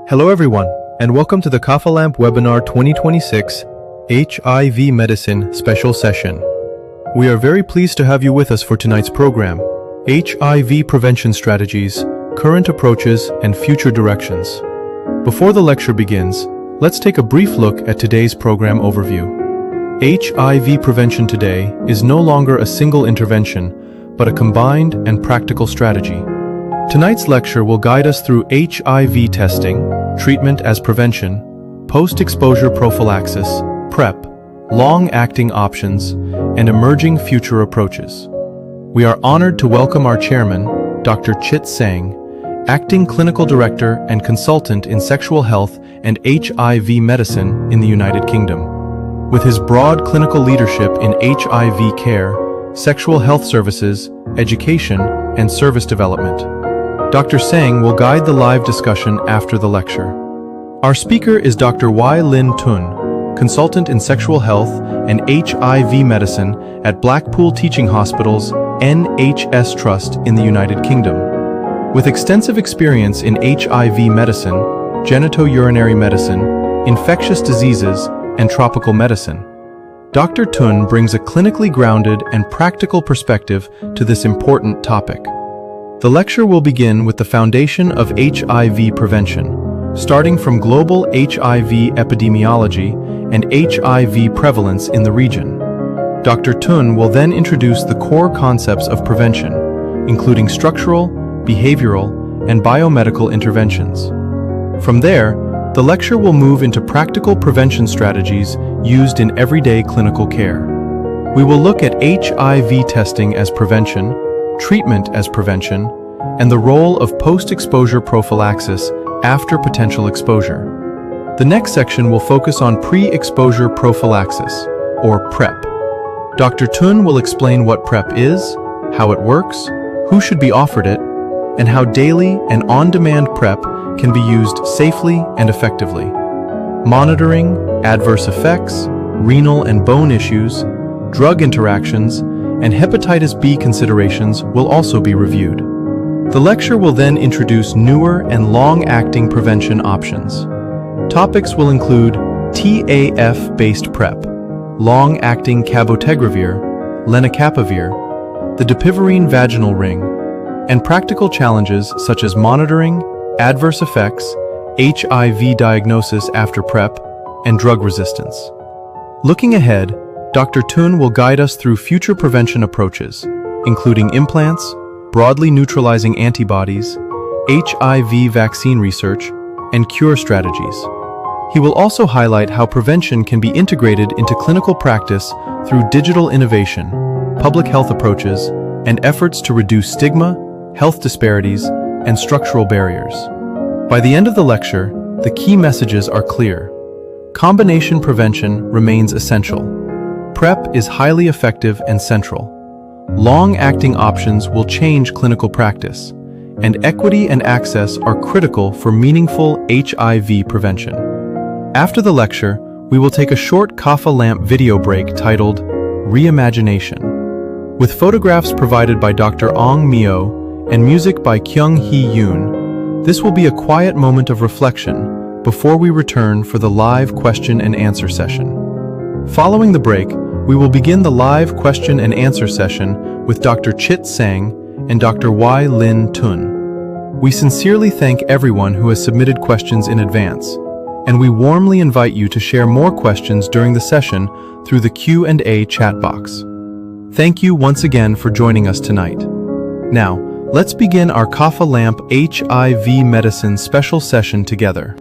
Hello everyone, and welcome to the Kafa Lamp Webinar 2026 HIV Medicine Special Session. We are very pleased to have you with us for tonight's program, HIV Prevention Strategies, Current Approaches, and Future Directions. Before the lecture begins, let's take a brief look at today's program overview. HIV prevention today is no longer a single intervention, but a combined and practical strategy. Tonight's lecture will guide us through HIV testing, treatment as prevention, post-exposure prophylaxis, PrEP, long-acting options, and emerging future approaches. We are honored to welcome our chairman, Dr. Chit Sang, Acting Clinical Director and Consultant in Sexual Health and HIV Medicine in the United Kingdom. With his broad clinical leadership in HIV care, sexual health services, education, and service development, Dr. Sang will guide the live discussion after the lecture. Our speaker is Dr. Y. Lin Tun, Consultant in Sexual Health and HIV Medicine at Blackpool Teaching Hospital's NHS Trust in the United Kingdom. With extensive experience in HIV medicine, genitourinary medicine, infectious diseases, and tropical medicine, Dr. Tun brings a clinically grounded and practical perspective to this important topic. The lecture will begin with the foundation of HIV prevention, starting from global HIV epidemiology and HIV prevalence in the region. Dr. Tun will then introduce the core concepts of prevention, including structural, behavioral, and biomedical interventions. From there, the lecture will move into practical prevention strategies used in everyday clinical care. We will look at HIV testing as prevention, treatment as prevention, and the role of post-exposure prophylaxis after potential exposure. The next section will focus on pre-exposure prophylaxis, or PrEP. Dr. Tun will explain what PrEP is, how it works, who should be offered it, and how daily and on-demand PrEP can be used safely and effectively. Monitoring, adverse effects, renal and bone issues, drug interactions, and hepatitis B considerations will also be reviewed. The lecture will then introduce newer and long-acting prevention options. Topics will include TAF-based PrEP, long-acting cabotegravir, lenacapavir, the dapivirine vaginal ring, and practical challenges such as monitoring, adverse effects, HIV diagnosis after PrEP, and drug resistance. Looking ahead, Dr. Tun will guide us through future prevention approaches, including implants, broadly neutralizing antibodies, HIV vaccine research, and cure strategies. He will also highlight how prevention can be integrated into clinical practice through digital innovation, public health approaches, and efforts to reduce stigma, health disparities, and structural barriers. By the end of the lecture, the key messages are clear. Combination prevention remains essential. PrEP is highly effective and central. Long-acting options will change clinical practice, and equity and access are critical for meaningful HIV prevention. After the lecture, we will take a short Kafa Lamp video break titled Reimagination. With photographs provided by Dr. Ong Mio and music by Kyung Hee Yoon, this will be a quiet moment of reflection before we return for the live question and answer session. Following the break, we will begin the live question and answer session with Dr. Chit Sang and Dr. Y. Lin Tun. We sincerely thank everyone who has submitted questions in advance, and we warmly invite you to share more questions during the session through the Q&A chat box. Thank you once again for joining us tonight. Now, let's begin our Kafa Lamp HIV Medicine special session together.